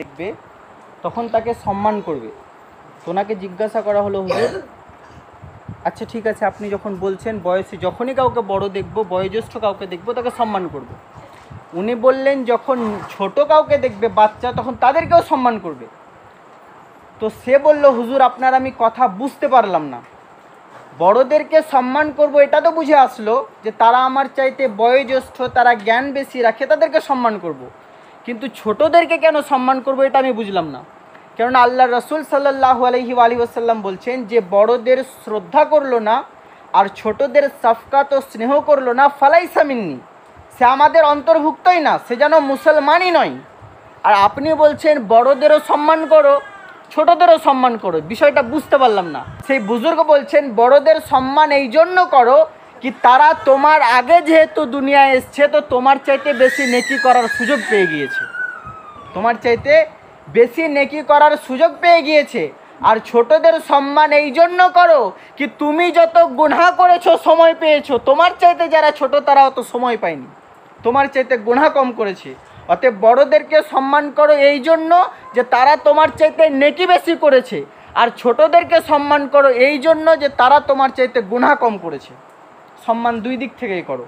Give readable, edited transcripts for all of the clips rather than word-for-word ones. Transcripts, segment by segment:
দেখবে তখন তাকে সম্মান করবে। তোনাকে জিজ্ঞাসা করা হলো, হুজুর আচ্ছা ঠিক আছে, আপনি যখন বলছেন বয়সে যখনই কাউকে বড় দেখব, বয়োজ্যেষ্ঠ কাউকে দেখব তাকে সম্মান করব। উনি বললেন যখন ছোট কাউকে দেখবে বাচ্চা, তখন তাদেরকেও সম্মান করবে। তো সে বলল, হুজুর আপনার আমি কথা বুঝতে পারলাম না। বড়দেরকে সম্মান করব এটা তো বুঝে আসলো যে তারা আমার চাইতে বয়োজ্যেষ্ঠ, তারা জ্ঞান বেশি রাখে, তাদেরকে সম্মান করব। কিন্তু ছোটদেরকে কেন সম্মান করব এটা আমি বুঝলাম না। কেননা আল্লাহ রসুল সাল্লাল্লাহু আলাইহি ওয়াসাল্লাম বলছেন যে বড়দের শ্রদ্ধা করলো না আর ছোটদের সাফকাত ও স্নেহ করলো না, ফালাইসা মিন্নি, সে আমাদের অন্তর্ভুক্তই না, সে যেন মুসলমানই নয়। আর আপনি বলছেন বড়দেরও সম্মান করো, ছোটদেরও সম্মান করো, বিষয়টা বুঝতে পারলাম না। সেই বুজুর্গ বলছেন বড়দের সম্মান এই জন্য করো কি তারা তোমার আগে যেহেতু দুনিয়ায় এসছে, তো তোমার চাইতে বেশি নেকি করার সুযোগ পেয়ে গিয়েছে, তোমার চাইতে বেশি নেকি করার সুযোগ পেয়ে গিয়েছে। আর ছোটদের সম্মান এই জন্য করো কি তুমি যত গুনাহ করেছো, সময় পেয়েছো, তোমার চাইতে যারা ছোট তারা অত সময় পায়নি, তোমার চাইতে গুনাহ কম করেছে। অতএব বড়দেরকে সম্মান করো এই জন্য যে তারা তোমার চাইতে নেকি বেশি করেছে, আর ছোটদেরকে সম্মান করো এই জন্য যে তারা তোমার চাইতে গুনাহ কম করেছে। সম্মান দুই দিক থেকেই করো।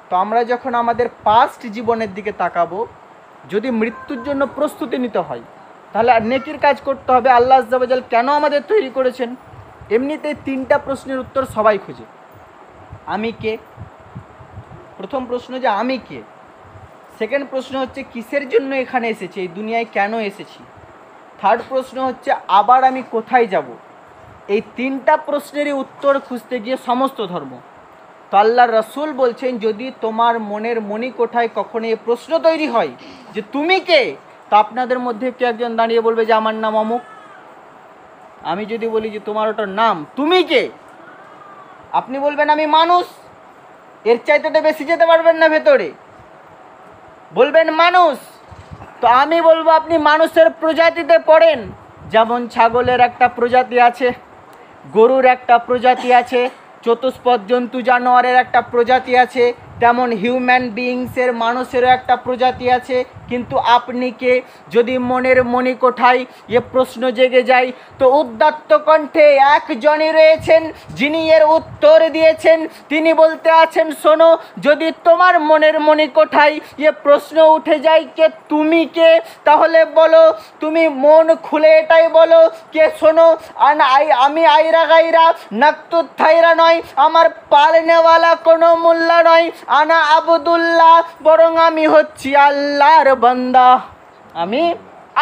তো আমরা যখন আমাদের পাস্ট জীবনের দিকে তাকাবো, যদি মৃত্যুর জন্য প্রস্তুতি নিতে হয় তাহলে নেকির কাজ করতে হবে। আল্লাহ আজ্জা ওয়া জাল কেন আমাদের তৈরি করেছেন? এমনিতেই তিনটা প্রশ্নের উত্তর সবাই খোঁজে। আমি কে? প্রথম প্রশ্ন যে আমি কে। সেকেন্ড প্রশ্ন হচ্ছে কিসের জন্য এখানে এসেছি, এই দুনিয়ায় কেন এসেছি। থার্ড প্রশ্ন হচ্ছে আবার আমি কোথায় যাব। এই তিনটা প্রশ্নেরই উত্তর খুঁজতে গিয়ে সমস্ত ধর্ম। তো আল্লাহ রসুল বলছেন যদি তোমার মনের মণিকোঠায় কখনো এই প্রশ্ন তৈরি হয় যে তুমি কে, তো আপনাদের মধ্যে কে একজন দাঁড়িয়ে বলবে যে আমার নাম অমুক। আমি যদি বলি যে তোমার ওটার নাম, তুমি কে, আপনি বলবেন আমি মানুষ। এর চাইতে তো বেশি যেতে পারবেন না ভেতরে, বলবেন মানুষ। তো আমি বলবো আপনি মানুষের প্রজাতিতে পড়েন। যেমন ছাগলের একটা প্রজাতি আছে, গরুর একটা প্রজাতি আছে, চতুষ্পদ জন্তু জানোয়ারের একটা প্রজাতি আছে, তেমন হিউম্যান বিইংসের মানুষেরও একটা প্রজাতি আছে। কিন্তু আপনি কে? যদি মনের মণিকোঠায় এ প্রশ্ন জেগে যায়, তো উদাত্ত কণ্ঠে একজনই রয়েছেন যিনি এর উত্তর দিয়েছেন। তিনি বলতে আছেন, শোনো, যদি তোমার মনের মণিকোঠায় এ প্রশ্ন উঠে যায় কে তুমি কে, তাহলে বলো, তুমি মন খুলে এটাই বলো কে শোনো, আমি আইরা গাইরা নাকতুত থাইরা নয়, আমার পালনেওয়ালা কোনো মোল্লা নয়, আনা আবদুল্লাহ, বরং আমি হচ্ছি আল্লাহর বান্দা, আমি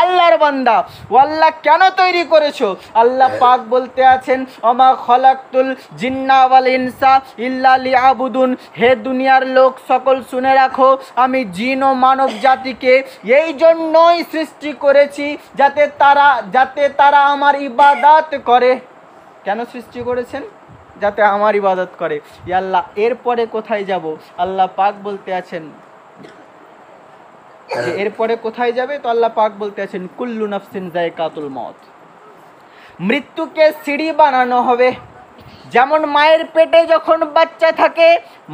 আল্লাহর বান্দা। ও আল্লাহ কেন তৈরি করেছো? আল্লাহ পাক বলতে আছেন, ওমা খলাকতুল জিন্না ওয়াল ইনসা ইল্লা লিয়াবুদুন, হে দুনিয়ার লোক সকল শুনে রাখো, আমি জিন ও মানব জাতিকে এই জন্যই সৃষ্টি করেছি যাতে তারা আমার ইবাদত করে। কেন সৃষ্টি করেছেন? যাতে আমার ইবাদত করে। ইয়া আল্লাহ, এরপরে কোথায় যাব? আল্লাহ পাক বলতে আছেন যে এরপরে কোথায় যাবে? তো আল্লাহ পাক বলতে আছেন, কুল্লু নাফসিন যায়কাতুল মউত, মৃত্যুকে সিঁড়ি বানানো হবে। যেমন মায়ের পেটে যখন বাচ্চা থাকে,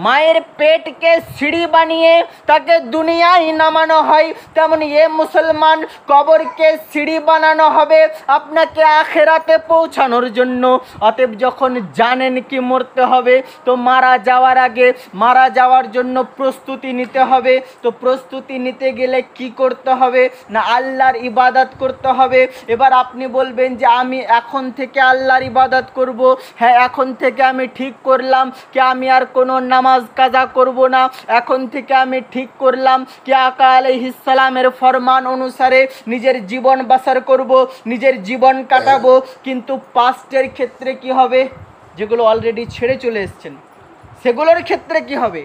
মায়ের পেটকে সিঁড়ি বানিয়ে তাকে দুনিয়ায় নামানো হয়, তেমন এ মুসলমান কবরকে সিঁড়ি বানানো হবে আপনাকে আখেরাতে পৌঁছানোর জন্য। অতএব যখন জানেন কি মরতে হবে, তো মারা যাওয়ার আগে মারা যাওয়ার জন্য প্রস্তুতি নিতে হবে। তো প্রস্তুতি নিতে গেলে কি করতে হবে না, আল্লাহর ইবাদত করতে হবে। এবার আপনি বলবেন যে আমি এখন থেকে আল্লাহর ইবাদত করব। হ্যাঁ, এখন থেকে আমি ঠিক করলাম কি আমি আর কোনো নামাজ কাজা করব না। এখন থেকে আমি ঠিক করলাম কি আকা আলাইহিস সালামের ফরমান অনুসারে নিজের জীবন বাসার করব, নিজের জীবন কাটাবো। কিন্তু পাস্টের ক্ষেত্রে কি হবে? যেগুলো অলরেডি ছেড়ে চলে এসেছেন সেগুলোর ক্ষেত্রে কি হবে?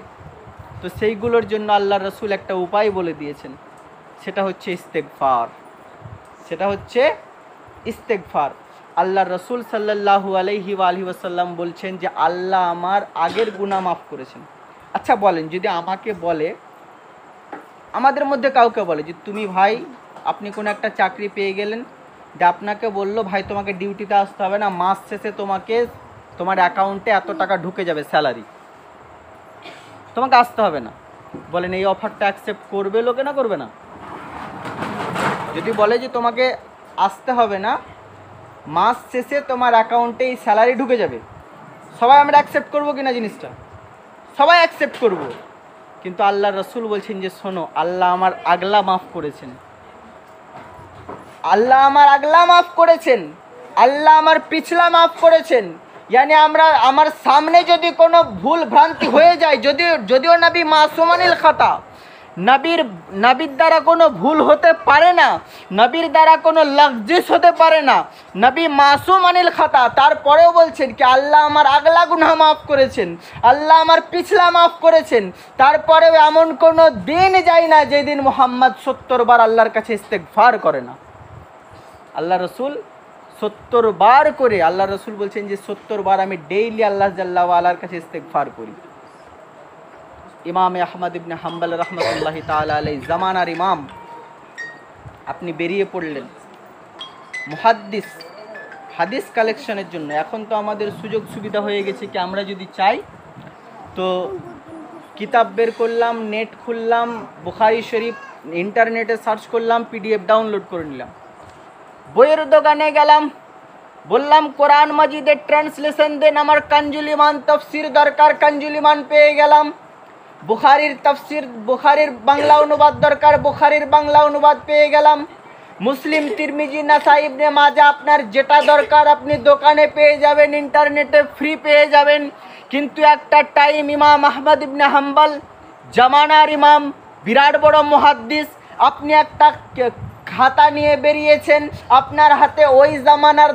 তো সেইগুলোর জন্য আল্লাহ রসুল একটা উপায় বলে দিয়েছেন, সেটা হচ্ছে ইস্তেগফার। সেটা হচ্ছে ইস্তেগফার। আল্লাহ রসুল সাল্লাল্লাহু আলাইহি ওয়াসাল্লাম বলছেন যে আল্লাহ আমার আগের গুনাহ মাফ করেছেন। আচ্ছা বলেন, যদি আমাকে বলে, আমাদের মধ্যে কাউকে বলে যে তুমি ভাই, আপনি কোনো একটা চাকরি পেয়ে গেলেন, যে আপনাকে বললো ভাই তোমাকে ডিউটিতে আসতে হবে না, মাস শেষে তোমার অ্যাকাউন্টে এত টাকা ঢুকে যাবে স্যালারি, তোমাকে আসতে হবে না। বলেন এই অফারটা অ্যাকসেপ্ট করবে লোকে না করবে না? যদি বলে যে তোমাকে আসতে হবে না, মাস শেষে তোমার অ্যাকাউন্টে এই স্যালারি ঢুকে যাবে, সবাই আমরা অ্যাকসেপ্ট করবো কিনা জিনিসটা? সবাই অ্যাকসেপ্ট করব। কিন্তু আল্লাহ রসুল বলছেন যে শোনো, আল্লাহ আমার আগলা মাফ করেছেন, আল্লাহ আমার আগলা মাফ করেছেন, আল্লাহ আমার পিছলা মাফ করেছেন। यानी আমার সামনে যদি কোনো ভুল ভ্রান্তি হয়ে যায়, যদিও নবী মাসুমানিল খাতা, নবীর দ্বারা কোনো ভুল হতে পারে না, নবীর দ্বারা কোনো লফজিস হতে পারে না, নবী মাসুম আনিল খাতা, তারপরেও বলছেন কি আল্লাহ আমার আগলা গুনাহ মাফ করেছেন, আল্লাহ আমার পিছলা মাফ করেছেন। তারপরেও এমন কোনো দিন যায় না যেদিন মুহাম্মদ 70 বার আল্লাহর কাছে ইস্তেগফার করে না। আল্লাহ রসুল 70 বার করে, আল্লাহ রসুল বলছেন যে 70 বার আমি ডেইলি আল্লাহ জাল্লা ওয়ালার কাছে ইস্তেগফার করি। ইমাম আহমদ ইবনে হাম্বল রহমতুল্লাহি তাআলা আলাইহি জামানার ইমাম, আপনি বেরিয়ে পড়লেন মুহাদ্দিস, হাদিস কালেকশনের জন্য। এখন তো আমাদের সুযোগ সুবিধা হয়ে গেছে কি আমরা যদি চাই তো কিতাব বের করলাম, নেট খুললাম, বুখারী শরীফ ইন্টারনেটে সার্চ করলাম, পিডিএফ ডাউনলোড করে নিলাম, বইয়ের দোকানে গেলাম, বললাম কোরআন মাজিদের ট্রান্সলেশন দেন, আমার কানজুল ইমান তাফসীর দরকার, কানজুল ইমান পেয়ে গেলাম। বুখারীর তাফসীর, বুখারীর বাংলা অনুবাদ দরকার, বুখারীর বাংলা অনুবাদ পেয়ে গেলাম। মুসলিম, তিরমিজি, নাসাই, ইবনে মাজাহ, আপনার যেটা দরকার আপনি দোকানে পেয়ে যাবেন, ইন্টারনেটে ফ্রি পেয়ে যাবেন। কিন্তু একটা টাইম ইমাম আহমদ ইবনে হাম্বল, জামানার ইমাম, বিরাট বড় মুহাদ্দিস, আপনি একটা খাতা নিয়ে বেরিয়েছেন, আপনার হাতে ওই জামানার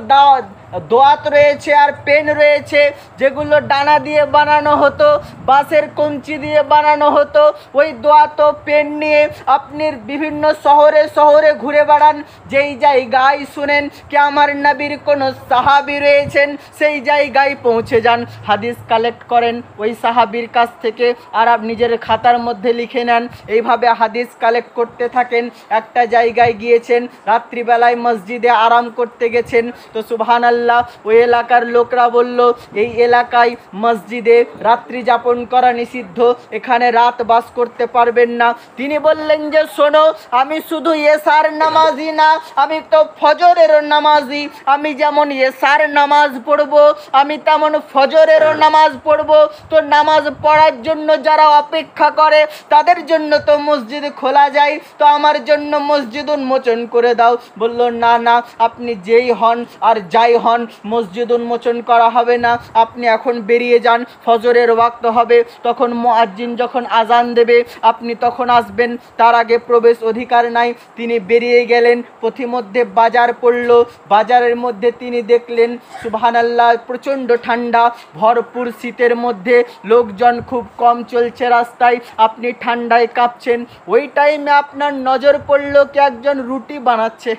দোয়াত রয়েছে আর পেন রয়েছে, যেগুলো ডানা দিয়ে বানানো হতো, বাঁশের কঞ্চি দিয়ে বানানো হতো। ওই দোয়াত ও পেন নিয়ে আপনি বিভিন্ন শহরে শহরে ঘুরে বেড়ান, যেই জায়গায় শুনেন কি আমার নবীর কোনো সাহাবী রয়েছেন, সেই জায়গায় পৌঁছে যান, হাদিস কালেক্ট করেন ওই সাহাবীর কাছ থেকে, আর আপনি নিজের খাতার মধ্যে লিখে নেন। এইভাবে হাদিস কালেক্ট করতে থাকেন। একটা জায়গায় গিয়েছেন, রাত্রিবেলায় মসজিদে আরাম করতে গেছেন, তো সুবহানাল্লাহ, ওই এলাকার লোকরা বলল এই এলাকায় মসজিদে রাত্রি যাপন করা নিষিদ্ধ, এখানে রাত বাস করতে পারবেন না। তিনি বললেন যে শোনো, আমি শুধু এশার নামাজি না, আমি তো ফজরেরও নামাজি, আমি যেমন এশার নামাজ পড়ব আমি তেমন ফজরেরও নামাজ পড়ব। তো নামাজ পড়ার জন্য যারা অপেক্ষা করে তাদের জন্য তো মসজিদ খোলা যায়, তো আমার জন্য মসজিদ উন্মোচন করে দাও। বলল না না, আপনি যেই হন আর যাই হন, মসজিদ উন্মোচন করা হবে না, আপনি এখন বেরিয়ে যান, ফজরের ওয়াক্ত হবে, তখন মুয়াজ্জিন যখন আজান দেবে আপনি তখন আসবেন, তার আগে প্রবেশ অধিকার নাই। তিনি বেরিয়ে গেলেন, পথিমধ্যে বাজার পড়ল, বাজারের মধ্যে তিনি দেখলেন সুবহানাল্লাহ প্রচণ্ড ঠান্ডা, ভরপুর শীতের মধ্যে, লোকজন খুব কম চলছে রাস্তায়, আপনি ঠান্ডায় কাঁপছেন। ওই টাইমে আপনার নজর পড়ল কি একজন রুটি বানাচ্ছে,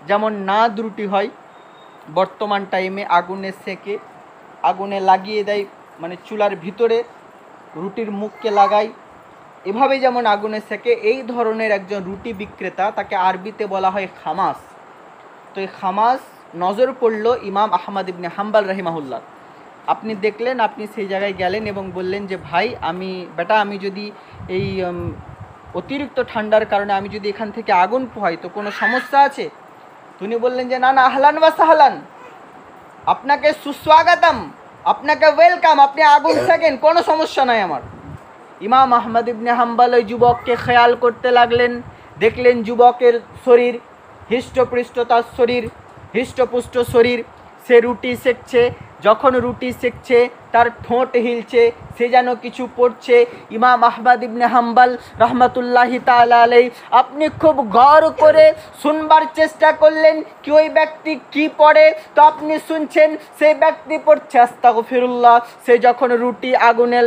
যেমন নাদ রুটি হয় বর্তমান টাইমে, আগুনে সেকে, আগুনে লাগিয়ে দেয়, মানে চুলার ভিতরে রুটির মুখকে লাগায়, এভাবে যেমন আগুনে সেকে, এই ধরনের একজন রুটি বিক্রেতা, তাকে আরবিতে বলা হয় খামাস। তো এই খামাস নজর পড়ল ইমাম আহমদ ইবনে হাম্বল রাহিমাহুল্লাহ। আপনি দেখলেন, আপনি সেই জায়গায় গেলেন এবং বললেন যে ভাই আমি যদি এই অতিরিক্ত ঠান্ডার কারণে আমি যদি এখান থেকে আগুন পোহাই তো কোনো সমস্যা আছে? তিনি বললেন যে না না, আহলান ওয়া সাহলান, আপনাকে সুস্বাগতম, আপনাকে ওয়েলকাম, আপনি আগুন থাকেন, কোনো সমস্যা নাই আমার। ইমাম আহমদ ইবনে হাম্বল ওই যুবককে খেয়াল করতে লাগলেন, দেখলেন যুবকের শরীর হৃষ্টপুষ্ট, তার শরীর হৃষ্টপুষ্ট শরীর, সে রুটি সেকছে, যখন রুটি সেকছে তার ঠোঁট হিলছে, সে যেন কিছু পড়ছে। ইমাম আহমদ ইবনে হাম্বল রহমতুল্লাহি তাআলা আলাইহি আপনি খুব গৌর করে শুনবার চেষ্টা করলেন কি ওই ব্যক্তি কি পড়ে, তো আপনি শুনছেন সেই ব্যক্তি পড়ছে আস্তাগফিরুল্লাহ। সে যখন রুটি আগুনে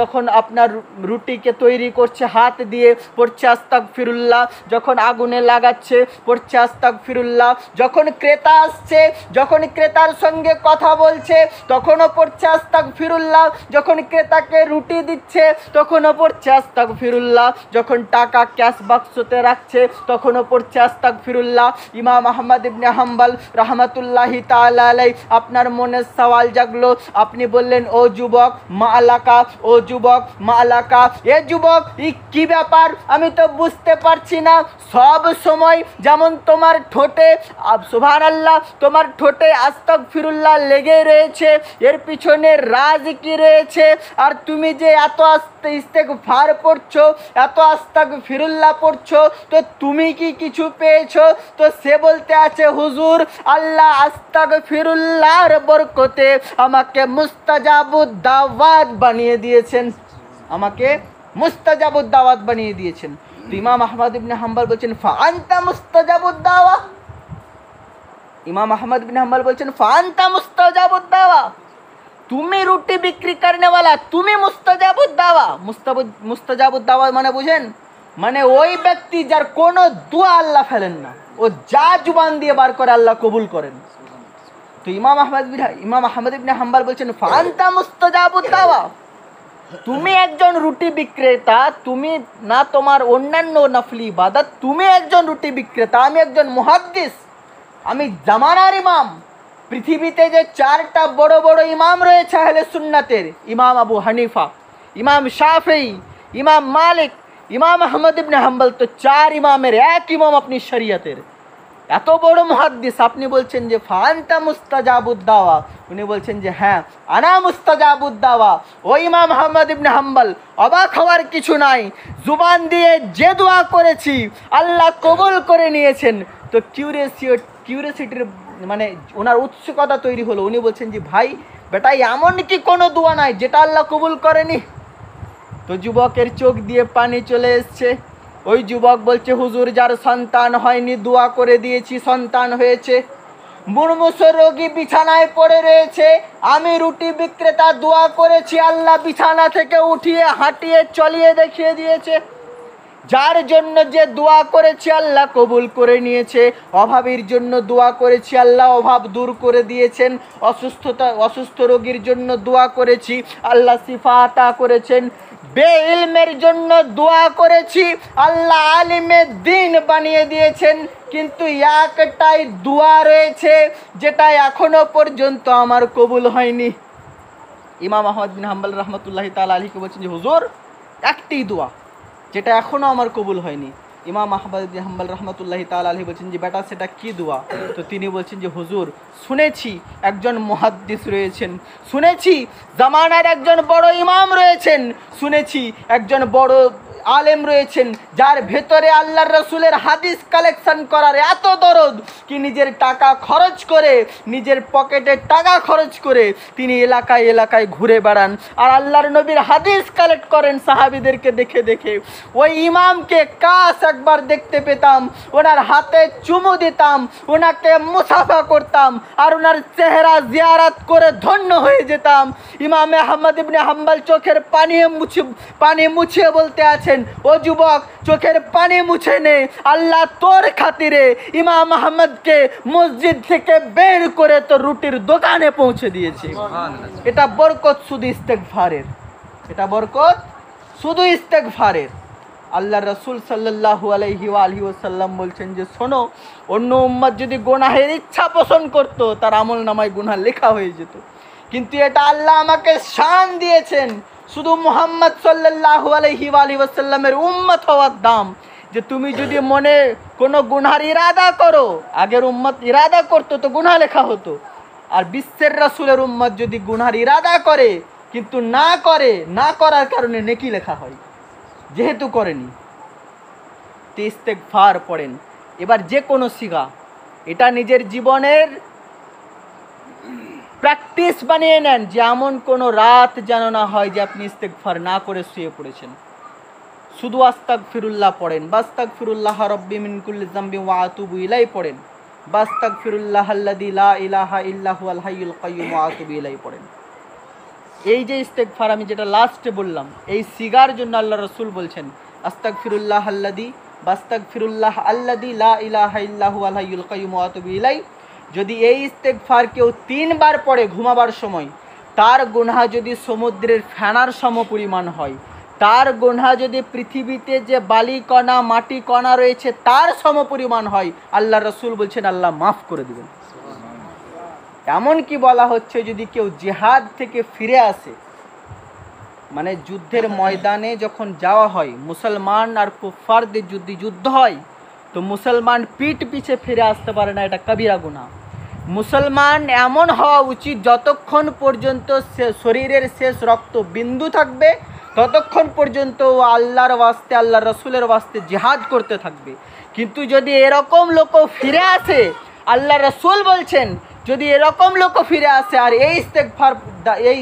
যখন আপনার রুটিকে তৈরি করছে হাত দিয়ে, পড়ছে আস্তাগফিরুল্লাহ, যখন আগুনে লাগাচ্ছে পড়ছে আস্তাগফিরুল্লাহ, যখন ক্রেতা আসছে, যখন ক্রেতার সঙ্গে কথা বলছে তখনও পড়ছে আস্তাগফিরুল্লাহ, যখন ক্রেতাকে রুটি দিচ্ছে তখনও পড়ছে আস্তাগফিরুল্লাহ, যখন টাকা ক্যাশ বাক্সতে রাখছে তখনও পড়ছে আস্তাগফিরুল্লাহ। ইমাম আহমদ ইবনে হাম্বল রাহমাতুল্লাহি তাআলা আলাইহি, আপনার মনে সওয়াল জাগলো, আপনি বললেন ও যুবক মা আলাকা, ও যুবক মা আলাকা, এ যুবক কি ব্যাপার আমি তো বুঝতে পারছি না, সব সময় যেমন তোমার ঠোঁটে সুবহানাল্লাহ, তোমার ঠোঁটে আস্তাগফিরুল্লাহ লেগে রয়েছে, এর পিছনে রাজ কি রয়েছে, আর তুমি যে এত ইস্তেগফার পড়ছো, এত আস্তাগফিরুল্লাহ পড়ছো, তো তুমি কি কিছু পেয়েছো? তো সে বলতে আছে হুজুর, আল্লাহ আস্তাগফিরুল্লাহর বরকতে আমাকে মুস্তাজাবুদ দাওয়াত বানিয়ে দিয়েছেন, আমাকে মুস্তাজাবুদ দাওয়াত বানিয়ে দিয়েছেন। তো ইমাম আহমদ ইবনে হাম্বল বলছেন ফাআনতা মুস্তাজাবুদ দাওয়া, ইমাম আহমদ ইবনে হাম্বল বলছেন ফাআনতা মুস্তাজাবুদ দাওয়া, তুমি রুটি বিক্রি करने वाला, তুমি মুস্তাজাবুদ দাওয়া। মুস্তাজাবুদ দাওয়া মানে বুঝেন, মানে ওই ব্যক্তি যার কোনো দোয়া আল্লাহ ফেলেন না, ও যা জুবান দিয়ে বার করে আল্লাহ কবুল করেন। তো ইমাম আহমদ ইবনে হাম্বল বলছেন ফাআনতা মুস্তাজাবুদ দাওয়া, তুমি একজন রুটি বিক্রেতা, তুমি না তোমার অন্যান্য নফলি ইবাদত, তুমি একজন রুটি বিক্রেতা, আমি একজন মুহাদ্দিস, আমি জামানার ইমাম। পৃথিবীতে যে চারটা বড় বড় ইমাম রয়েছে আহলে সুন্নাতের, ইমাম আবু হানিফা, ইমাম শাফিঈ, ইমাম মালিক, ইমাম আহমদ ইবনে হাম্বল, তো চার ইমামের এক ইমাম আপনি শরীয়তের, এত বড় মুহাদ্দিস, আপনি বলছেন যে ফাআনতা মুস্তাজাবুদ দাওয়া, উনি বলছেন যে হ্যাঁ আনা মুস্তাজাবুদ দাওয়া। ও ইমাম আহমদ ইবনে হাম্বল, অবাক হওয়ার কিছু নাই, জুবান দিয়ে যে দোয়া করেছি আল্লাহ কবুল করে নিয়েছেন। তো কিউরিয়াসিটির মানে ওনার উৎসুকতা তৈরি হলো, উনি বলছেন যে ভাই বেটা এমন কি কোনো দোয়া নাই যেটা আল্লাহ কবুল করেনি? তো যুবকের চোখ দিয়ে পানি চলে এসছে। ওই যুবক বলছে হুজুর যার সন্তান হয়নি দোয়া করে দিয়েছি, সন্তান হয়েছে। মুমূর্ষ রোগী বিছানায় পড়ে রয়েছে, আমি রুটি বিক্রেতা দোয়া করেছি, আল্লাহ বিছানা থেকে উঠিয়ে হাঁটিয়ে চলিয়ে দেখিয়ে দিয়েছে। যার জন্য যে দোয়া করেছি আল্লাহ কবুল করে নিয়েছে, অভাবীর জন্য দোয়া করেছি আল্লাহ অভাব দূর করে দিয়েছেন, অসুস্থ রোগীর জন্য দোয়া করেছি আল্লাহ শিফা আতা করেছেন, বেইলমের জন্য দোয়া করেছি আল্লাহ আলিমে দ্বীন বানিয়ে দিয়েছেন। কিন্তু একটাই দোয়া রয়েছে যেটা এখনো পর্যন্ত আমার কবুল হয়নি। ইমাম আহমদ বিন হাম্বল রহমতুল্লাহি তাআলা আলাইহি বলছেন যে হুজুর একটি দোয়া যেটা এখনো আমার কবুল হয়নি। ইমাম আহমদ বিন হাম্বল রহমতুল্লাহি তাআলা আলাইহি বলছেন যে বেটা সেটা কি দোয়া? তো তিনি বলছেন যে হুজুর শুনেছি একজন মুহাদ্দিস রয়েছেন, শুনেছি জামানার একজন বড় ইমাম রয়েছেন, শুনেছি একজন বড় আলেম রয়েছেন যার ভেতরে আল্লাহর রসুলের হাদিস কালেকশন করার এত দরদ কি নিজের টাকা খরচ করে, নিজের পকেটের টাকা খরচ করে তিনি এলাকায় এলাকায় ঘুরে বেড়ান আর আল্লাহর নবীর হাদিস কালেক্ট করেন সাহাবীদেরকে দেখে দেখে। ওই ইমামকে কাশ একবার দেখতে পেতাম, ওনার হাতে চুমু দিতাম, ওনাকে মুসাফা করতাম আর ওনার চেহারা জিয়ারত করে ধন্য হয়ে যেতাম। ইমাম আহমদ ইবনে হাম্বল চোখের পানি মুছিয়ে বলতে আছেন, ও যুবক চোখের পানি মুছে নে, আল্লাহ তোর খাতিরে ইমাম আহমদকে মসজিদ থেকে বের করে তো রুটির দোকানে পৌঁছে দিয়েছে। এটা বরকত শুধু ইস্তেগফারের, এটা বরকত শুধু ইস্তেগফারের। আল্লাহ রসুল সাল্লাল্লাহু আলাইহি ওয়াসাল্লাম বলছেন যে শোনো, অন্য উম্মত যদি গুনাহের ইচ্ছা পোষণ করতো তার আমল নামায় গুনাহ লেখা হয়ে যেত, কিন্তু এটা আল্লাহ আমাকে শান দিয়েছেন শুধু মুহাম্মদ সাল্লাল্লাহু আলাইহি ওয়াসাল্লামের উম্মত হওয়ার দাম, যে তুমি যদি মনে কোনো গুনার ইরাদা করো, আগের উম্মত ইরাদা করতো তো গুনাহ লেখা হতো, আর বিশ্বের রাসূলের উম্মত যদি গুনার ইরাদা করে কিন্তু না করার কারণে নেকি লেখা হয়, যেহেতু করেনি। তো ইস্তেগফার পড়েন। এবার যে কোনো সিগা এটা নিজের জীবনের প্র্যাকটিস বানিয়ে নেন, যে এমন কোনো রাত যেন না হয় যে আপনি ইস্তেগফার না করে শুয়ে পড়েছেন। শুধু আস্তাগফিরুল্লাহ পড়েন, বাস্তাগফিরুল্লাহ রব্বি মিন কুল্লি যামবি ওয়া আতুবু ইলাইহি পড়েন, বাস্তাগফিরুল্লাহ আল্লাযী লা ইলাহা ইল্লা হুয়াল হাইয়ুল কাইয়্যুম ওয়া আতুবু ইলাইহি পড়েন। এই যে ইস্তেগফার আমি যেটা লাস্টে বললাম, এই সিগার জন্য আল্লাহ রাসূল বলছেন আস্তাগফিরুল্লাহ আল্লাযী বাস্তাগফিরুল্লাহ আল্লাযী লা ইলাহা ইল্লা হুয়াল হাইয়ুল কাইয়্যুম ওয়া আতুবু ইলাইহি। যদি এই ইস্তেগফার কেউ 3 বার পড়ে ঘুমাবার সময়, তার গুনাহ যদি সমুদ্রের ফেনার সমপরিমাণ হয়, তার গুনাহ যদি পৃথিবীতে যে বালিকণা মাটি কণা রয়েছে তার সমপরিমাণ হয়, আল্লাহ রসুল বলছেন আল্লাহ মাফ করে দেবেন। এমনকি বলা হচ্ছে যদি কেউ জিহাদ থেকে ফিরে আসে, মানে যুদ্ধের ময়দানে যখন যাওয়া হয়, মুসলমান আর কুফফারদের যুদ্ধ হয়, তো মুসলমান পিঠ পিছে ফিরে আসতে পারে না, এটা কবিরা গুনাহ। মুসলমান এমন হওয়া উচিত যতক্ষণ পর্যন্ত শরীরের শেষ রক্ত বিন্দু থাকবে ততক্ষণ পর্যন্ত ও আল্লাহর ওয়াস্তে আল্লাহ রসুলের ওয়াস্তে জিহাদ করতে থাকবে। কিন্তু যদি এরকম লোক ফিরে আসে, আল্লাহ রসুল বলছেন যদি এরকম লোক ফিরে আসে আর এই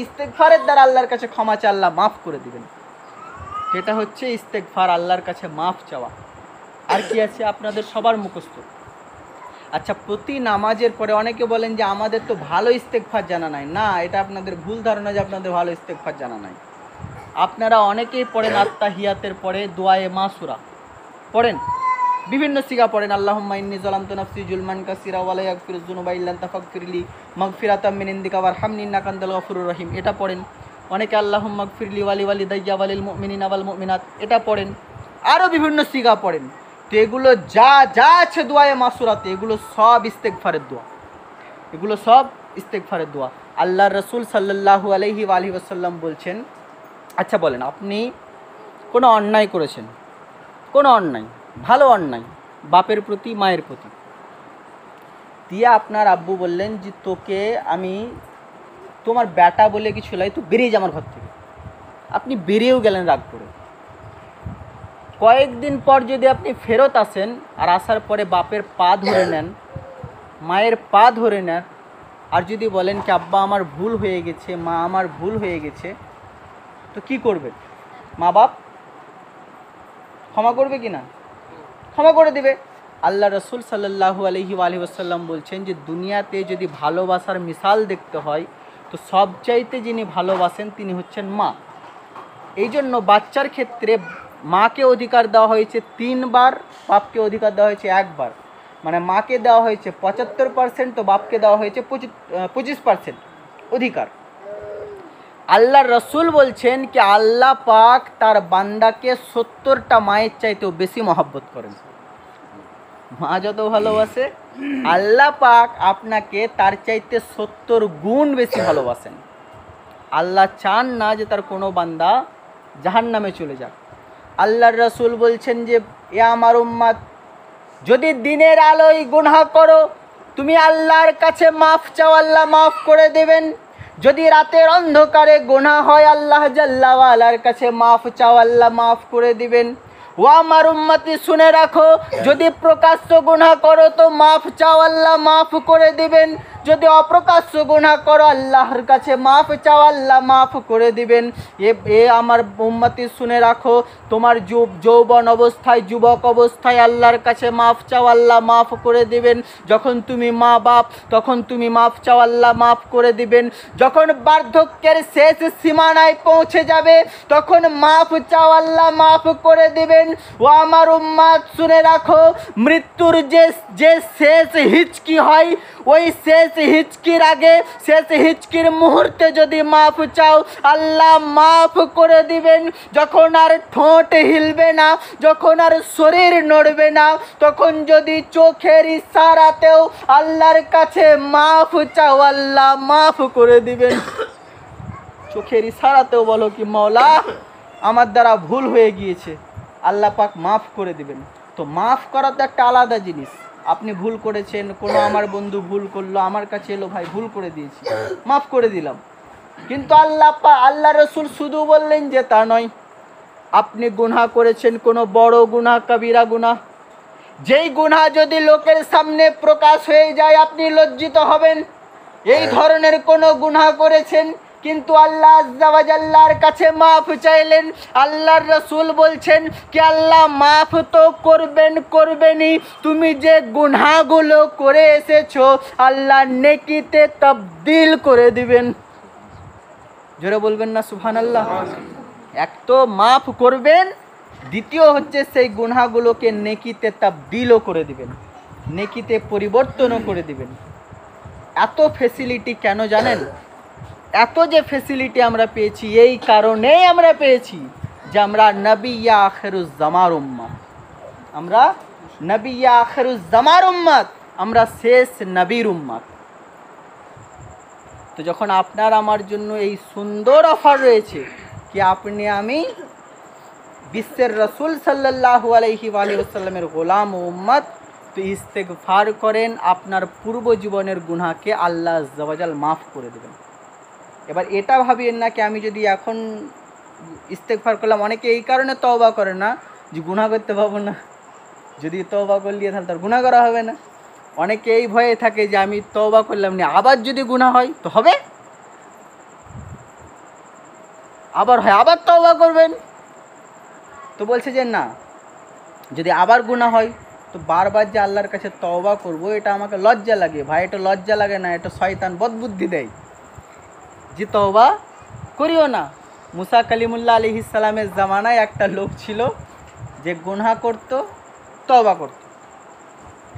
ইস্তেগফারের দ্বারা আল্লাহর কাছে ক্ষমা চায়, আল্লাহ মাফ করে দিবেন। যেটা হচ্ছে ইস্তেগফার, আল্লাহর কাছে মাফ চাওয়া। আর কি আছে আপনাদের সবার মুখস্থ? আচ্ছা, প্রতি নামাজের পরে অনেকে বলেন যে আমাদের তো ভালো ইস্তেগফার জানা নাই। না, এটা আপনাদের ভুল ধারণা যে আপনাদের ভালো ইস্তেগফার জানা নাই। আপনারা অনেকেই পড়েন আত্তাহিয়াতের পরে দোয়ায়ে মাসুরা পড়েন, বিভিন্ন সিগা পড়েন। আল্লাহুম্মা ইন্নী যালামতু নাফসি জুলমান কাসীরা ওয়া লা ইয়াগফিরুয যুনুবা ইল্লা আনতা ফাগফিরলি মাগফিরাতাম মিন ইনদিকা ওয়ারহামনি ইন্নাকা আনতাল গফুরুর রহিম, এটা পড়েন। অনেকে আল্লাহুম্মা গফিরলি ওয়ালিদাইয়া ওয়ালিল মুমিনিনা ওয়াল মুমিনাত, এটা পড়েন। আরও বিভিন্ন সিগা পড়েন। তো এগুলো যা যা আছে দোয়ায়ে মাসুরাতে, এগুলো সব ইস্তেগফারের দোয়া, এগুলো সব ইস্তেগফারের দোয়া। আল্লাহ রসুল সাল্লাল্লাহু আলাইহি ওয়াসাল্লাম বলছেন, আচ্ছা বলেন, আপনি কোনো অন্যায় করেছেন, কোনো অন্যায়, ভালো অন্যায়, বাপের প্রতি মায়ের প্রতি, দিয়ে আপনার আব্বু বললেন যে তোকে আমি তোমার বেটা বলে কিছু লাই, তো বেরিয়ে যা আমার ঘর থেকে। আপনি বেরিয়েও গেলেন রাগ করে। কয়েকদিন পর যদি আপনি ফেরত আসেন আর আসার পরে বাপের পা ধরে নেন, মায়ের পা ধরে নেন, আর যদি বলেন কি আব্বা আমার ভুল হয়ে গেছে, মা আমার ভুল হয়ে গেছে, তো কি করবেন? মা বাপ ক্ষমা করবে কি না? ক্ষমা করে দেবে। আল্লাহ রসুল সাল্লাল্লাহু আলাইহি ওয়াসাল্লাম বলছেন যে দুনিয়াতে যদি ভালোবাসার মিসাল দেখতে হয় তো সবচাইতে যিনি ভালোবাসেন তিনি হচ্ছেন মা। এই জন্য বাচ্চার ক্ষেত্রে মাকে অধিকার দেওয়া হয়েছে 3 বার, বাপকে অধিকার দেওয়া হয়েছে 1 বার। মানে মাকে দেওয়া হয়েছে 75%, তো বাপকে দেওয়া হয়েছে 25% অধিকার। আল্লাহ রসুল বলছেন কি আল্লাহ পাক তার বান্দাকে 70টা মায়ের চাইতেও বেশি মহব্বত করেন। মা যত ভালোবাসে আল্লাহ পাক আপনাকে তার চাইতে 70 গুণ বেশি ভালোবাসেন। আল্লাহ চান না যে তার কোনো বান্দা জাহান্নামে চলে যাক। আল্লাহর রসুল বলছেন যে এ আমার উম্মত, যদি দিনের আলোয় গুনাহ করো তুমি আল্লাহর কাছে মাফ চাও, আল্লাহ মাফ করে দেবেন। যদি রাতের অন্ধকারে গুনাহ হয় আল্লাহ জাল্লা ওয়ালার কাছে মাফ চাও, আল্লাহ মাফ করে দিবেন। ও আমার উম্মতি শুনে রাখো, যদি প্রকাশ্য গুনাহ করো তো মাফ চাও, আল্লাহ মাফ করে দিবেন। যদি অপ্রকাশ্য গুনাহ করো আল্লাহর কাছে মাফ চাও, আল্লাহ মাফ করে দিবেন। এ আমার উম্মতি শুনে রাখো, তোমার যৌবন অবস্থায় যুবক অবস্থায় আল্লাহর কাছে মাফ চাও, আল্লাহ মাফ করে দিবেন। যখন তুমি মা বাপ তখন তুমি মাফ চাও, আল্লাহ মাফ করে দিবেন। যখন বার্ধক্যের শেষ সীমানায় পৌঁছে যাবে তখন মাফ চাও, আল্লাহ মাফ করে দিবেন। ও আমার উম্মত শুনে রাখো, মৃত্যুর যে শেষ হিচকি হয় ওই শেষ হিচকির আগে, শেষ হিচকির মুহূর্তে যদি মাফ চাও আল্লাহ মাফ করে দিবেন। যখন আর ঠোঁট হিলবে না, যখন আর শরীর নড়বে না, তখন যদি চোখের ইশারাতেও আল্লাহর কাছে মাফ চাও আল্লাহ মাফ করে দিবেন। চোখের ইশারাতেও বলো কি মওলা আমার দ্বারা ভুল হয়ে গিয়েছে, আল্লাহ পাক মাফ করে দিবেন। তো মাফ করা তো একটা আলাদা জিনিস। আপনি ভুল করেছেন, কোনো আমার বন্ধু ভুল করলো, আমার কাছে এলো, ভাই ভুল করে দিয়েছি, মাফ করে দিলাম। কিন্তু আল্লাহ রসুল শুধু বললেন যে তা নয়, আপনি গুনাহ করেছেন, কোনো বড় গুনাহ, কবিরা গুনাহ, যেই গুনাহ যদি লোকের সামনে প্রকাশ হয়ে যায় আপনি লজ্জিত হবেন। এই ধরনের কোনো গুনাহ করেছেন কিন্তু আল্লাহ আজ্জা ওয়া জাল্লার কাছে মাফ চাইলেন। আল্লাহর রসুল বলছেন কি আল্লাহ মাফ তো করবেনই, তুমি যে গুনাহগুলো করে এসেছো আল্লাহ নেকিতে তবদিল করে দিবেন। জোরে বলবেন না সুবহানাল্লাহ। এক তো মাফ করবেন, দ্বিতীয় হচ্ছে সেই গুনাহগুলোকে নেকিতে তবদিলও করে দিবেন, নেকিতে পরিবর্তনও করে দিবেন। এত ফ্যাসিলিটি কেন জানেন? এত যে ফেসিলিটি আমরা পেয়েছি এই কারণেই আমরা পেয়েছি যে আমরা নবী আখিরুজ্জামার উম্মত, আমরা নবী আখিরুজ্জামার উম্মত, আমরা শেষ নবীর উম্মত। তো যখন আপনার আমার জন্য এই সুন্দর অফার রয়েছে কি আপনি আমি বিশ্বের রসুল সাল্লাল্লাহু আলাইহি ওয়াসাল্লামের গোলাম ও উম্মত, তো ইস্তেগফার করেন, আপনার পূর্ব জীবনের গুনাহকে আল্লাহ আজ্জা ওয়া জাল মাফ করে দেবেন। এবার এটা ভাবিয়েন না কি আমি যদি এখন ইস্তেগফার করলাম, অনেকে এই কারণে তওবা করে না যে গুনাহ করতে পারবো না, যদি তওবা করলে তাহলে তার গুনাহ করা হবে না। অনেকে এই ভয়ে থাকে যে আমি তওবা করলাম না, আবার যদি গুনাহ হয় তো হবে, আবার হয় আবার তওবা করবেন। তো বলছে যে না, যদি আবার গুনাহ হয় তো বারবার যে আল্লাহর কাছে তওবা করব এটা আমাকে লজ্জা লাগে। ভাই, এটা লজ্জা লাগে না, এটা শয়তান বদবুদ্ধি দেয় যে তওবা করিও না। মুসা কালিমুল্লাহ আলাইহিস সালামের জামানায় একটা লোক ছিল যে গুনাহ করত, তওবা করত,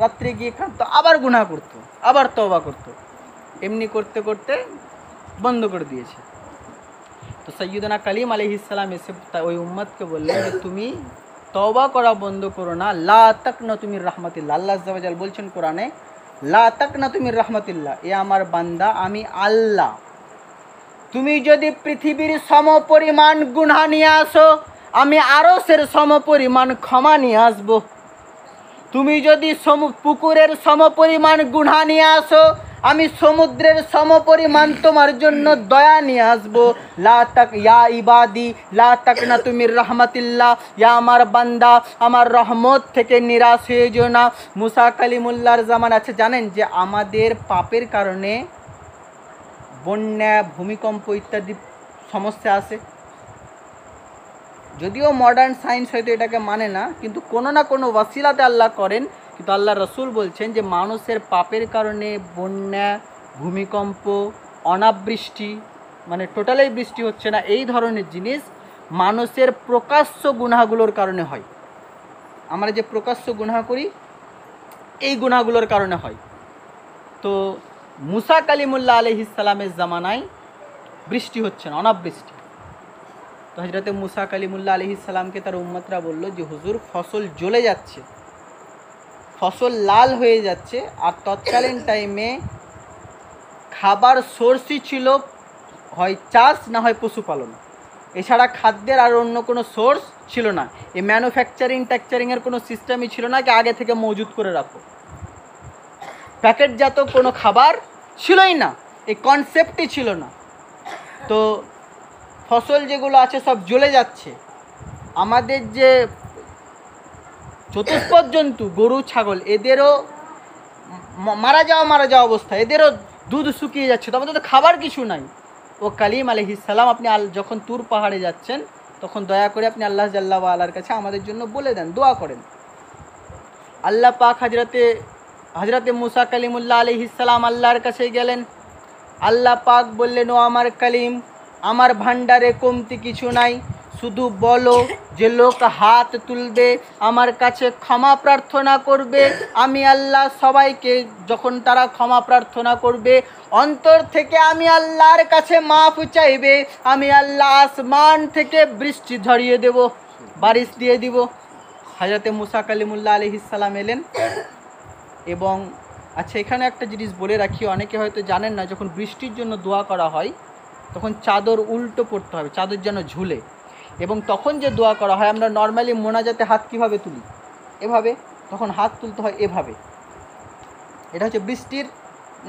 রাত্রে গিয়ে খাতো, আবার গুনাহ করত, আবার তওবা করত, এমনি করতে করতে বন্ধ করে দিয়েছে। তো সাইয়্যিদুনা কালিম আলাইহিস সালাম এসে ওই উম্মতকে বললেন যে তুমি তওবা করা বন্ধ করো না, লা তাকনাতু মির রাহমাতিল্লাহ। আল্লাহ আজ্জা ওয়া জাল বলছেন কোরআনে, লা তাকনাতু মির রাহমাতিল্লাহ, এ আমার বান্দা আমি আল্লাহ, তুমি যদি পৃথিবীর সমপরিমাণ গুনাহ নিয়ে আসো আমি আরশের সমপরিমাণ ক্ষমা নিয়ে আসবো। তুমি যদি পুকুরের সমপরিমাণ গুনাহ নিয়ে আসো আমি সমুদ্রের সমপরিমাণ তোমার জন্য দয়া নিয়ে আসবো। লা তাক ইয়া ইবাদি লা তাকনাতু মির রাহমাতিল্লাহ, ইয়া আমার বান্দা আমার রহমত থেকে নিরাশ হয়ে যেও না। মুসা কালিমুল্লাহর জামান আছে, জানেন যে আমাদের পাপের কারণে বন্যা, ভূমিকম্প ইত্যাদি সমস্যা আসে। যদিও মডার্ন সায়েন্স হয়তো এটাকে মানে না, কিন্তু কোনো না কোনো ওয়াসিলাতে আল্লাহ করেন। কিন্তু আল্লাহ রসুল বলছেন যে মানুষের পাপের কারণে বন্যা, ভূমিকম্প, অনাবৃষ্টি, মানে টোটালি বৃষ্টি হচ্ছে না, এই ধরনের জিনিস মানুষের প্রকাশ্য গুনাহগুলোর কারণে হয়। আমরা যে প্রকাশ্য গুনাহ করি এই গুনাহগুলোর কারণে হয়। তো মুসা কালিমুল্লাহ আলাইহিস সালামের জামানায় বৃষ্টি হচ্ছে না, অনাবৃষ্টি। তো হযরতে মুসা কালিমুল্লাহ আলাইহিস সালামকে তার উম্মতরা বলল যে হুজুর ফসল জ্বলে যাচ্ছে, ফসল লাল হয়ে যাচ্ছে, আর তৎকালীন টাইমে খাবার সোর্সই ছিল হয় চাষ না হয় পশুপালন, এছাড়া খাদ্যের আর অন্য কোনো সোর্স ছিল না। এই ম্যানুফ্যাকচারিংয়ের কোনো সিস্টেমই ছিল না কি আগে থেকে মজুত করে রাখো, প্যাকেটজাত কোনো খাবার ছিলই না, এই কনসেপ্টই ছিল না। তো ফসল যেগুলো আছে সব জ্বলে যাচ্ছে। আমাদের যে চতুষ্পদ জন্তু গরু ছাগল এদেরও মারা যাওয়া অবস্থা, এদেরও দুধ শুকিয়ে যাচ্ছে, তো আমাদের তো খাবার কিছু নাই। ও কালিম আলাইহিস সালাম আপনি যখন তুর পাহাড়ে যাচ্ছেন তখন দয়া করে আপনি আল্লাহ জাল্লা ওয়া আলার কাছে আমাদের জন্য বলে দেন, দোয়া করেন। আল্লাহ পাক হযরতে মুসা কালিমুল্লাহ আলাইহিস সালাম আল্লাহর কাছে গেলেন। আল্লাহ পাক বললেন, ও আমার কালিম, আমার ভান্ডারে কমতি কিছু নাই, শুধু বলো যে লোক হাত তুলবে আমার কাছে ক্ষমা প্রার্থনা করবে, আমি আল্লাহ সবাইকে যখন তারা ক্ষমা প্রার্থনা করবে অন্তর থেকে আমি আল্লাহর কাছে মাফ চাইবে, আমি আল্লাহ আসমান থেকে বৃষ্টি ঝরিয়ে দেব, বারিশ দিয়ে দিব। হযরতে মুসা কালিমুল্লাহ আলাইহিস সালাম এলেন। এবং আচ্ছা, এখানে একটা জিনিস বলে রাখি, অনেকে হয়তো জানেন না, যখন বৃষ্টির জন্য দোয়া করা হয় তখন চাদর উল্টো পড়তে হবে, চাদর যেন ঝুলে। এবং তখন যে দোয়া করা হয় আমরা নর্মালি মোনাজাতে হাত কীভাবে তুলি, এভাবে, তখন হাত তুলতে হয় এভাবে। এটা হচ্ছে বৃষ্টির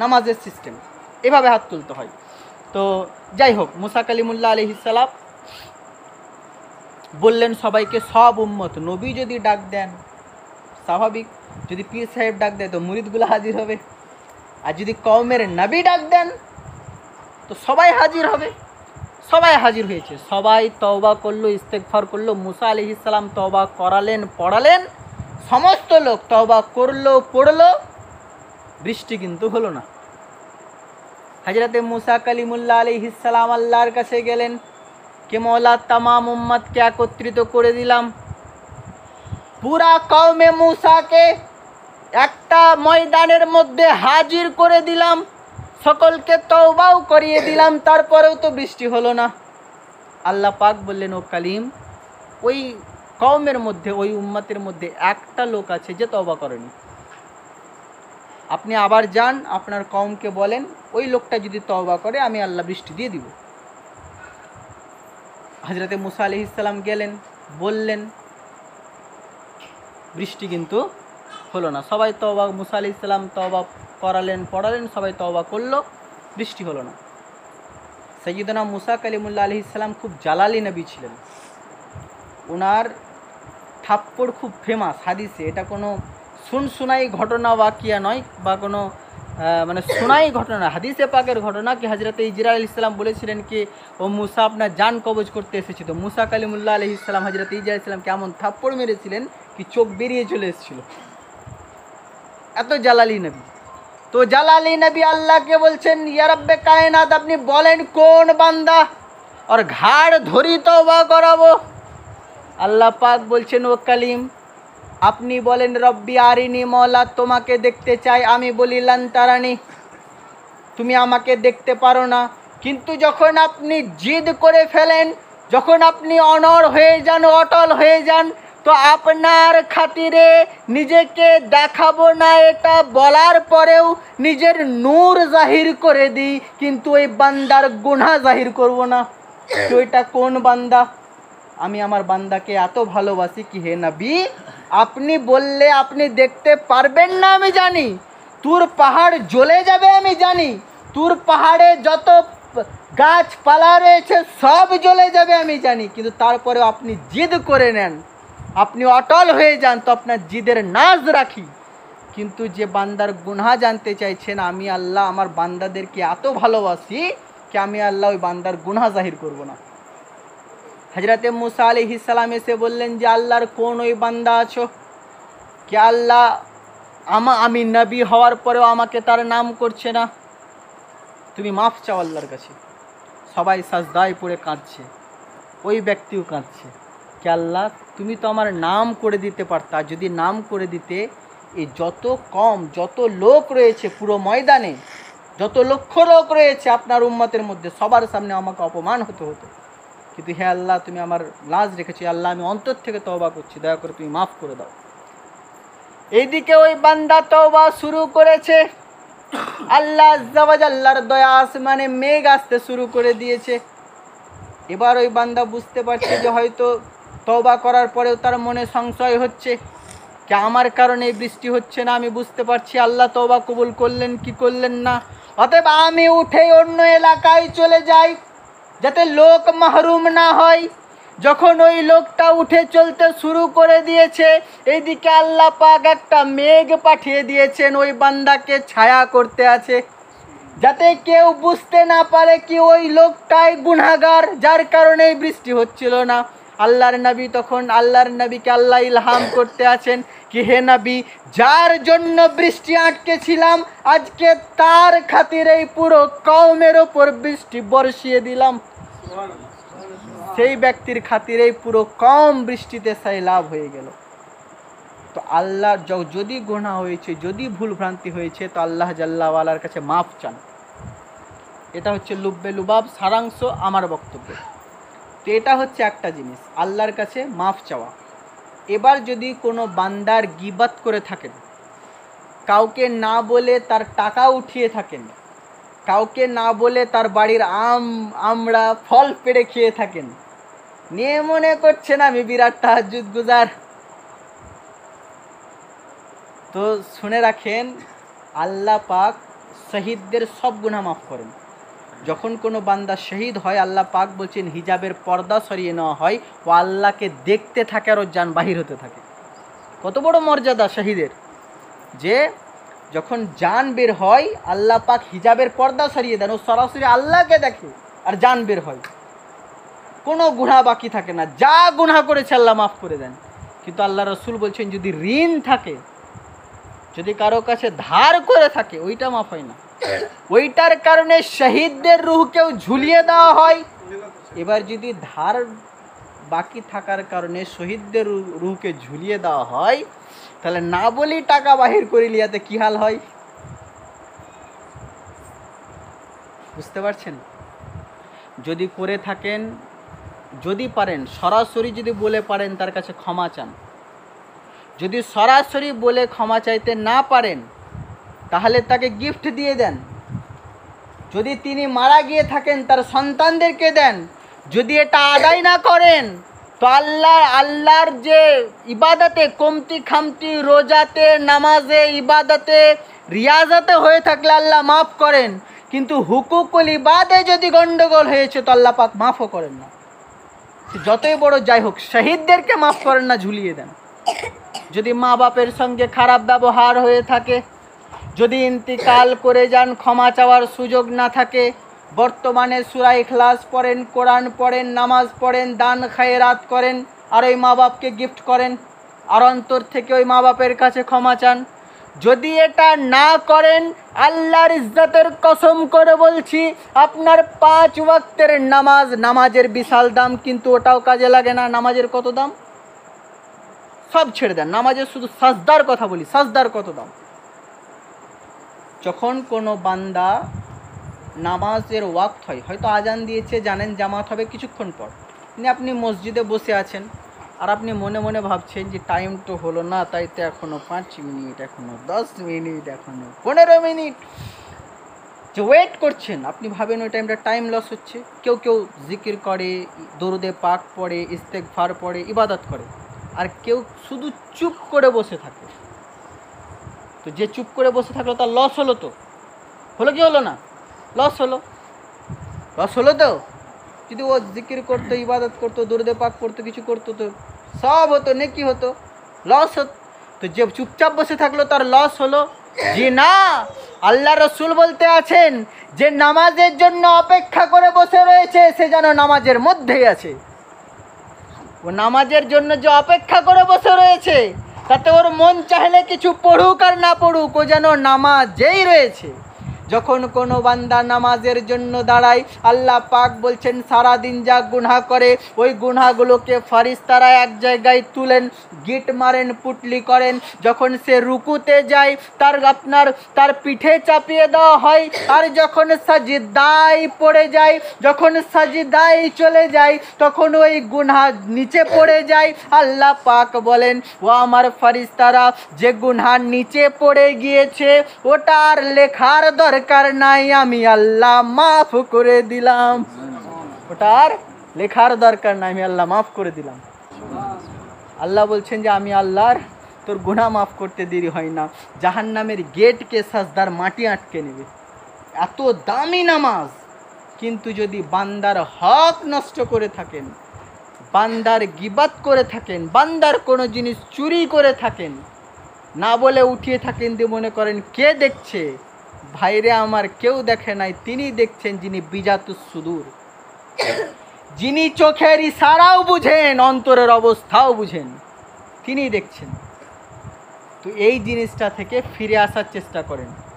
নামাজের সিস্টেম, এভাবে হাত তুলতে হয়। তো যাই হোক, মুসা কালিমুল্লাহ আলাইহিস সালাম বললেন সবাইকে, সব উম্মত, নবী যদি ডাক দেন স্বাভাবিক, যদি পীর সাহেব ডাক দেয় তো মুরিদগুলো হাজির হবে, আর যদি কওমের নবী ডাক দেন তো সবাই হাজির হবে। সবাই হাজির হয়েছে, সবাই তওবা করলো, ইস্তেগফার করলো। মুসা আলাইহিস সালাম তওবা করালেন, পড়ালেন, সমস্ত লোক তওবা করলো, পড়লো, বৃষ্টি কিন্তু হলো না। হযরতে মুসা কালিমুল্লাহ আলাইহিস সালাম আল্লাহর কাছে গেলেন কে মওলা तमाम উম্মতকে একত্রিত করে দিলাম, পুরা কওমে মুসাকে একটা ময়দানের মধ্যে হাজির করে দিলাম, সকলকে তওবাও করিয়ে দিলাম, তারপরেও তো বৃষ্টি হলো না। আল্লাহ পাক বললেন, ও কালিম, ওই কওমের মধ্যে, ওই উম্মতের মধ্যে একটা লোক আছে যে তওবা করেনি। আপনি আবার যান, আপনার কওমকে বলেন ওই লোকটা যদি তওবা করে আমি আল্লাহ বৃষ্টি দিয়ে দিব। হযরতে মুসা আলাইহিস সালাম গেলেন, বললেন, বৃষ্টি কিন্তু হলো না। সবাই তওবা, মুসা আলাইহিস সালাম তওবা করালেন, পড়ালেন, সবাই তওবা করলো, বৃষ্টি হলো না। সাইয়্যিদনা মুসা কালিমুল্লাহ আলাইহিস সালাম খুব জালালি নবী ছিলেন। ওনার থাপ্পড় খুব ফেমাস হাদিসে। এটা কোনো শুনাই ঘটনা ওয়াকিয়া নয়, বা কোনো মানে শোনাই ঘটনা, হাদিসে পাকের ঘটনা কি হযরতে ইজরাইল আলাইহিস সালাম বলেছিলেন কি, ও মুসা আপনার জান কবজ করতে এসেছে। তো মুসা কালিমুল্লাহ আলাইহিস সালাম হযরতে ইজরাইল আলাইহিস সালামকে এমন থাপ্পড় মেরেছিলেন কি চোখ বেরিয়ে চলে এসেছিল, এত জালালি নবী। তো জালালি নবী আল্লাহকে বলছেন, ইয়া রব্বে কায়নাত, আপনি বলেন কোন বান্দা আর ঘাড় ধরি তওবা করাবো। আল্লাহ পাক বলছেন, ও কালিম, আপনি বলেন রব্বি আরিনি, মওলা তোমাকে দেখতে চাই। আমি বলি লান তারানি, তুমি আমাকে দেখতে পারো না। কিন্তু যখন আপনি জিদ করে ফেলেন, যখন আপনি অনড় হয়ে যান, অটল হয়ে যান, তো আপনার খাতিরে নিজেকে দেখাবো না এটা বলার পরেও নিজের নূর জাহির করে দিই, কিন্তু ওই বান্দার গুনাহ জাহির করব না। তো এটা কোন বান্দা? আমি আমার বান্দাকে এত ভালোবাসি কি হে নবী, আপনি বললে আপনি দেখতে পারবেন না আমি জানি, তুর পাহাড় জ্বলে যাবে আমি জানি, তুর পাহাড়ে যত গাছপালা রয়েছে সব জ্বলে যাবে আমি জানি, কিন্তু তারপরেও আপনি জিদ করে নেন, আপনি অটল হয়ে যান, তো আপনার জিদের নাজ রাখি। কিন্তু যে বান্দার গুনাহ জানতে চাইছেন, আমি আল্লাহ আমার বান্দাদেরকে এত ভালোবাসি কি আমি আল্লাহ ওই বান্দার গুনাহ জাহির করব না। হযরতে মুসা আলাইহিস সালাম এসে বললেন যে আল্লাহর কোন ওই বান্দা আছো কি আল্লাহ আমি নবী হওয়ার পরেও আমাকে তার নাম করছে না, তুমি মাফ চাও আল্লাহর কাছে। সবাই সাজদায় পড়ে কাঁদছে, ওই ব্যক্তিও কাঁদছে কি আল্লাহ তুমি তো আমার নাম করে দিতে পারতা, যদি নাম করে দিতে এই যত লোক রয়েছে পুরো ময়দানে, যত লক্ষ লোক রয়েছে আপনার উম্মতের মধ্যে, সবার সামনে আমাকে অপমান হতে হতো। কিন্তু হে আল্লাহ তুমি আমার লাজ রেখেছি, আল্লাহ আমি অন্তর থেকে তওবা করছি, দয়া করে তুমি মাফ করে দাও। এইদিকে ওই বান্দা তওবা শুরু করেছে, আল্লাহ আজ্জা ওয়া জাল্লার দয়া আসমানে মেঘ আসতে শুরু করে দিয়েছে। এবার ওই বান্দা বুঝতে পারছে যে হয়তো তওবা করার পরেও তার মনে সংশয় হচ্ছে কি আমার কারণে বৃষ্টি হচ্ছে না, আমি বুঝতে পারছি আল্লাহ তওবা কবুল করলেন কি করলেন না। অতএব আমি উঠে অন্য এলাকায় চলে যাই যাতে লোক মাহরুম না হয়। যখন ওই লোকটা উঠে চলতে শুরু করে দিয়েছে, এইদিকে আল্লাহ পাক একটা মেঘ পাঠিয়ে দিয়েছেন ওই বান্দাকে ছায়া করতে আছে, যাতে কেউ বুঝতে না পারে কি ওই লোকটাই গুনাহগার, যার কারণে বৃষ্টি হচ্ছিল না। আল্লাহর নবী তখন আল্লাহর নবীকে আল্লাহ ইলহাম করতে আছেন কি হে নবী, যার জন্য বৃষ্টি আটকে ছিলাম আজকে তার খাতিরেই পুরো কওমের ওপর বৃষ্টি বর্ষিয়ে দিলাম। সেই ব্যক্তির খাতিরেই পুরো কওম বৃষ্টিতে সাইলাব হয়ে গেল। তো আল্লাহ যদি গুনাহ হয়েছে, যদি ভুল ভ্রান্তি হয়েছে, তো আল্লাহ জাল্লা ওয়ালার কাছে মাফ চান। এটা হচ্ছে লুব্বে লুবাব সারাংশ আমার বক্তব্য। তো এটা হচ্ছে একটা জিনিস, আল্লাহর কাছে মাফ চাওয়া। এবার যদি কোনো বান্দার গীবাত করে থাকেন, কাউকে না বলে তার টাকা উঠিয়ে থাকেন, কাউকে না বলে তার বাড়ির আমরা ফল পেড়ে খেয়ে থাকেন, নিয়ে মনে করছেন আমি বিরাট তাহাজ্জুদ গুজার, তো শুনে রাখেন আল্লাহ পাক শহীদদের সব গুনাহ মাফ করেন। যখন কোনো বান্দা শহীদ হয় আল্লাহ পাক বলছেন হিজাবের পর্দা সরিয়ে নেওয়া হয়, ও আল্লাহকে দেখতে থাকে আর ওর জান বাহির হতে থাকে। কত বড় মর্যাদা শহীদের, যে যখন জান বের হয় আল্লাহ পাক হিজাবের পর্দা সরিয়ে দেন, ও সরাসরি আল্লাহকে দেখে আর জান বের হয়, কোনো গুনাহ বাকি থাকে না, যা গুনাহ করেছে আল্লাহ মাফ করে দেন। কিন্তু আল্লাহ রসুল বলছেন যদি ঋণ থাকে, যদি কারো কাছে ধার করে থাকে, ওইটা মাফ হয় না, ওইটার কারণে শহীদদের রূহকেও ঝুলিয়ে দেওয়া হয়। এবার যদি ধার বাকি থাকার কারণে শহীদদের রূহকে ঝুলিয়ে দেওয়া হয়, তাহলে না বলি টাকা বাহির করে লিয়াতে কি হাল হয়। বুঝতে পারছেন? যদি করে থাকেন, যদি পারেন সরাসরি যদি বলে পারেন তার কাছে ক্ষমা চান। যদি সরাসরি বলে ক্ষমা চাইতে না পারেন তাহলে তাকে গিফট দিয়ে দেন। যদি তিনি মারা গিয়ে থাকেন তার সন্তানদেরকে দেন। যদি এটা আদায় না করেন তো আল্লাহর যে ইবাদতে কমতি খামতি, রোজাতে, নামাজে, ইবাদতে, রিয়াজাতে হয়ে থাকলে আল্লাহ মাফ করেন, কিন্তু হুকুকুল ইবাদে যদি গন্ডগোল হয়েছে তো আল্লাহ পাক মাফও করেন না। যতই বড় যাই হোক, শহীদদেরকে মাফ করেন না, ঝুলিয়ে দেন। যদি মা বাপের সঙ্গে খারাপ ব্যবহার হয়ে থাকে, যদি ইন্তিকাল করে যান, ক্ষমা চাওয়ার সুযোগ না থাকে, বর্তমানে সূরা ইখলাস পড়েন, কোরআন পড়েন, নামাজ পড়েন, দান খায়রাত করেন, আর ওই মা বাপকে গিফট করেন, আর অন্তর থেকে ওই মা বাপের কাছে ক্ষমা চান। যদি এটা না করেন, আল্লাহর ইজ্জতের কসম করে বলছি, আপনার 5 ওয়াক্তের নামাজের বিশাল দাম, কিন্তু ওটাও কাজে লাগে না। নামাজের কত দাম? সব ছেড়ে দেন, নামাজের শুধু সাজদার কথা বলি, সাজদার কত দাম? যখন কোনো বান্দা নামাজের ওয়াক্ত হয়, হয়তো আজান দিয়েছে, জানেন জামাত হবে কিছুক্ষণ পর, কিন্তু আপনি মসজিদে বসে আছেন আর আপনি মনে মনে ভাবছেন যে টাইম তো হলো না, তাই তো এখনও 5 মিনিট, এখনও 10 মিনিট, এখনও 15 মিনিট, যে ওয়েট করছেন। আপনি ভাবেন ওই টাইম লস হচ্ছে। কেউ কেউ জিকির করে, দরুদে পাক পড়ে, ইস্তেগফার পড়ে, ইবাদত করে, আর কেউ শুধু চুপ করে বসে থাকে। তো যে চুপ করে বসে থাকলো তার লস হলো তো? হলো কি হলো না? লস হলো তো। যদি ও জিকির করতো, ইবাদত করতো, দরুদে পাক পড়তো, কিছু করতো তো সব হতো, নেকি হতো, লস হতো। তো যে চুপচাপ বসে থাকলো তার লস হলো? যে না, আল্লাহ রসুল বলতে আছেন যে নামাজের জন্য অপেক্ষা করে বসে রয়েছে সে যেন নামাজের মধ্যেই আছে। ও নামাজের জন্য যে অপেক্ষা করে বসে রয়েছে তাতে ওর মন চাইলে কিছু পড়ুক আর না পড়ুক, ও যেন নামাজেই রয়েছে। যখন কোনো বান্দা নামাজের জন্য দাঁড়ায়, আল্লাহ পাক বলছেন সারাদিন যা গুনাহ করে ওই গুনাহগুলোকে ফারিস্তারা এক জায়গায় তুলেন, গিট মারেন, পুটলি করেন। যখন সে রুকুতে যায় তার পিঠে চাপিয়ে দেওয়া হয়, আর যখন সাজদায় পড়ে যায়, যখন সাজদায় চলে যায় তখন ওই গুনাহ নিচে পড়ে যায়। আল্লাহ পাক বলেন, ও আমার ফারিস্তারা, যে গুনাহ নিচে পড়ে গিয়েছে ওটা আর লেখার দরকার নাই, আমি আল্লাহ মাফ করে দিলাম। ওটা আর লেখার দরকার নাই, আমি আল্লাহ মাফ করে দিলাম। আল্লাহ বলছেন যে আমি আল্লাহর তোর গুনাহ মাফ করতে দেরি হয় না, জাহান্নামের গেটকে সাজদার মাটি আটকে নেবে। এত দামি নামাজ, কিন্তু যদি বান্দার হক নষ্ট করে থাকেন, বান্দার গিবাত করে থাকেন, বান্দার কোনো জিনিস চুরি করে থাকেন, না বলে উঠিয়ে থাকেন, দিয়ে মনে করেন কে দেখছে? ভাইরে আমার, কেউ দেখে নাই, তিনি দেখছেন যিনি বিজাতুস সুদূর, যিনি চোখের ইশারাও বুঝেন, অন্তরের অবস্থাও বুঝেন, তিনি দেখছেন। তো এই জিনিসটা থেকে ফিরে আসার চেষ্টা করেন।